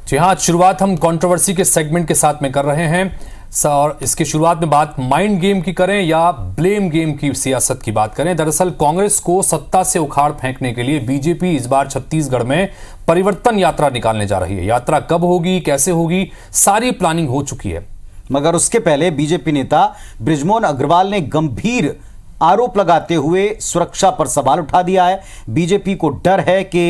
जी हाँ, शुरुआत हम कंट्रोवर्सी के सेगमेंट के साथ में कर रहे हैं और इसकी शुरुआत में बात माइंड गेम की करें या ब्लेम गेम की सियासत की बात करें। दरअसल कांग्रेस को सत्ता से उखाड़ फेंकने के लिए बीजेपी इस बार छत्तीसगढ़ में परिवर्तन यात्रा निकालने जा रही है। यात्रा कब होगी, कैसे होगी, सारी प्लानिंग हो चुकी है। मगर उसके पहले बीजेपी नेता बृजमोहन अग्रवाल ने गंभीर आरोप लगाते हुए सुरक्षा पर सवाल उठा दिया है। बीजेपी को डर है कि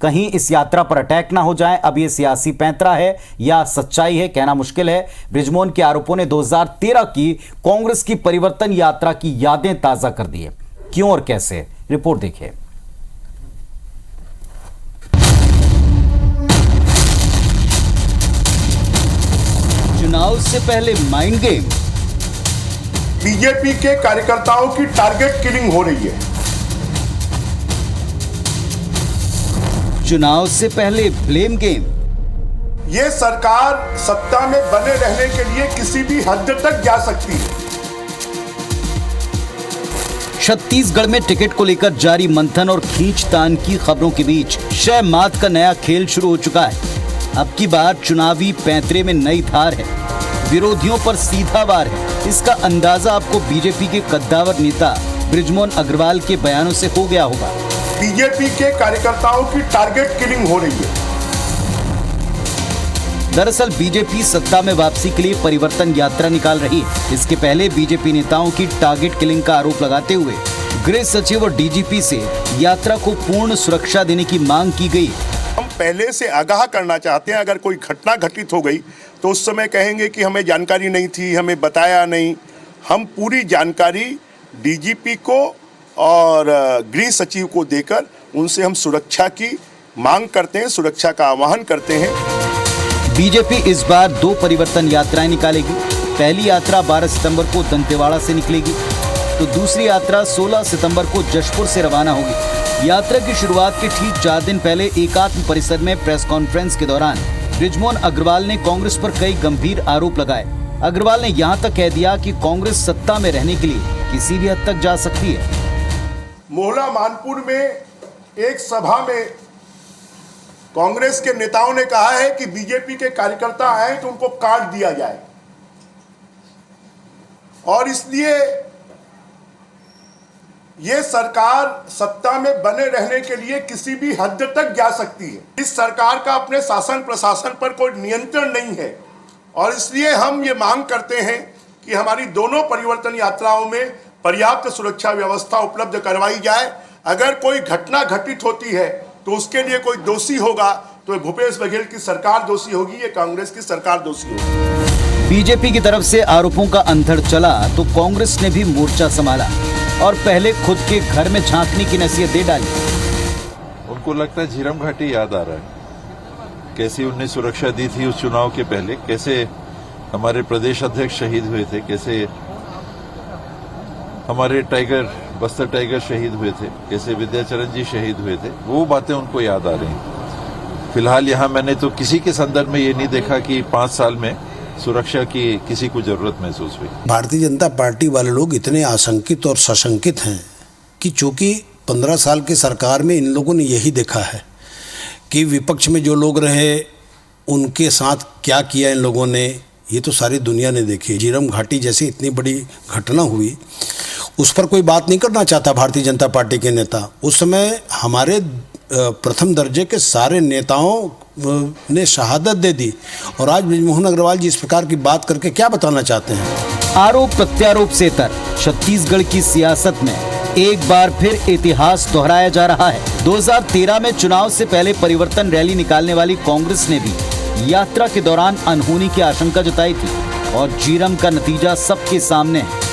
कहीं इस यात्रा पर अटैक ना हो जाए। अब यह सियासी पैंतरा है या सच्चाई है, कहना मुश्किल है। बृजमोहन के आरोपों ने 2013 की कांग्रेस की परिवर्तन यात्रा की यादें ताजा कर दी है। क्यों और कैसे, रिपोर्ट देखिए। चुनाव से पहले माइंड गेम। बीजेपी के कार्यकर्ताओं की टारगेट किलिंग हो रही है। चुनाव से पहले ब्लेम गेम। ये सरकार सत्ता में बने रहने के लिए किसी भी हद तक जा सकती है। छत्तीसगढ़ में टिकट को लेकर जारी मंथन और खींचतान की खबरों के बीच शह मात का नया खेल शुरू हो चुका है। अब की बार चुनावी पैंतरे में नई धार है, विरोधियों पर सीधा वार है। इसका अंदाजा आपको बीजेपी के कद्दावर नेता बृजमोहन अग्रवाल के बयानों से हो गया होगा। बीजेपी के कार्यकर्ताओं की टारगेट किलिंग हो रही है। दरअसल बीजेपी सत्ता में वापसी के लिए परिवर्तन यात्रा निकाल रही है। इसके पहले बीजेपी नेताओं की टारगेट किलिंग का आरोप लगाते हुए गृह सचिव और डीजीपी से यात्रा को पूर्ण सुरक्षा देने की मांग की गई। हम पहले से आगाह करना चाहते हैं, अगर कोई घटना घटित हो गई तो उस समय कहेंगे कि हमें जानकारी नहीं थी, हमें बताया नहीं। हम पूरी जानकारी डीजीपी को और गृह सचिव को देकर उनसे हम सुरक्षा की मांग करते हैं, सुरक्षा का आह्वान करते हैं। बीजेपी इस बार 2 परिवर्तन यात्राएं निकालेगी। पहली यात्रा 12 सितंबर को दंतेवाड़ा से निकलेगी, तो दूसरी यात्रा 16 सितंबर को जशपुर से रवाना होगी। यात्रा की शुरुआत के ठीक 4 दिन पहले एकात्म परिसर में प्रेस कॉन्फ्रेंस के दौरान बृजमोहन अग्रवाल ने कांग्रेस पर कई गंभीर आरोप लगाए। अग्रवाल ने यहां तक कह दिया कि कांग्रेस सत्ता में रहने के लिए किसी भी हद तक जा सकती है। मोहला मानपुर में एक सभा में कांग्रेस के नेताओं ने कहा है कि बीजेपी के कार्यकर्ता आए तो उनको काट दिया जाए, और इसलिए ये सरकार सत्ता में बने रहने के लिए किसी भी हद तक जा सकती है। इस सरकार का अपने शासन प्रशासन पर कोई नियंत्रण नहीं है, और इसलिए हम ये मांग करते हैं कि हमारी दोनों परिवर्तन यात्राओं में पर्याप्त सुरक्षा व्यवस्था उपलब्ध करवाई जाए। अगर कोई घटना घटित होती है तो उसके लिए कोई दोषी होगा तो भूपेश बघेल की सरकार दोषी होगी, ये कांग्रेस की सरकार दोषी होगी। बीजेपी की तरफ से आरोपों का अंधड़ चला तो कांग्रेस ने भी मोर्चा संभाला और पहले खुद के घर में झांकने की नसीहत दे डाली। उनको लगता है झीरम घाटी याद आ रहा है, कैसी उनने सुरक्षा दी थी उस चुनाव के पहले, कैसे हमारे प्रदेश अध्यक्ष शहीद हुए थे, कैसे हमारे बस्तर टाइगर शहीद हुए थे, कैसे विद्याचरण जी शहीद हुए थे। वो बातें उनको याद आ रही हैं। फिलहाल यहाँ मैंने तो किसी के संदर्भ में ये नहीं देखा कि 5 साल में सुरक्षा की किसी को जरूरत महसूस हुई। भारतीय जनता पार्टी वाले लोग इतने आशंकित और सशंकित हैं कि चूंकि 15 साल की सरकार में इन लोगों ने यही देखा है कि विपक्ष में जो लोग रहे उनके साथ क्या किया इन लोगों ने, ये तो सारी दुनिया ने देखी। झीरम घाटी जैसी इतनी बड़ी घटना हुई, उस पर कोई बात नहीं करना चाहता भारतीय जनता पार्टी के नेता। उस समय हमारे प्रथम दर्जे के सारे नेताओं ने शहादत दे दी, और आज बृजमोहन अग्रवाल जी इस प्रकार की बात करके क्या बताना चाहते हैं। आरोप प्रत्यारोप से तर छत्तीसगढ़ की सियासत में एक बार फिर इतिहास दोहराया जा रहा है। 2013 में चुनाव से पहले परिवर्तन रैली निकालने वाली कांग्रेस ने भी यात्रा के दौरान अनहोनी की आशंका जताई थी, और झीरम का नतीजा सबके सामने है।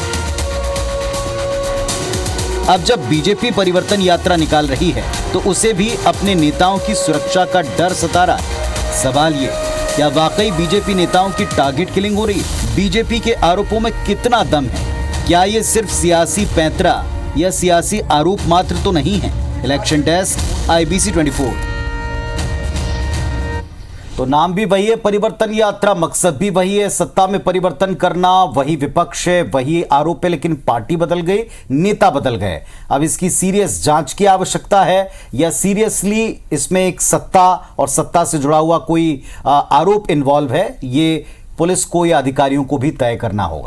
अब जब बीजेपी परिवर्तन यात्रा निकाल रही है तो उसे भी अपने नेताओं की सुरक्षा का डर सता रहा है। सवाल ये, क्या वाकई बीजेपी नेताओं की टारगेट किलिंग हो रही है? बीजेपी के आरोपों में कितना दम है? क्या ये सिर्फ सियासी पैंतरा या सियासी आरोप मात्र तो नहीं है? Election desk, IBC 24। तो नाम भी वही है, परिवर्तन यात्रा, मकसद भी वही है, सत्ता में परिवर्तन करना, वही विपक्ष है, वही आरोप है, लेकिन पार्टी बदल गई, नेता बदल गए। अब इसकी सीरियस जांच की आवश्यकता है या सीरियसली इसमें एक सत्ता और सत्ता से जुड़ा हुआ कोई आरोप इन्वॉल्व है, ये पुलिस को या अधिकारियों को भी तय करना होगा।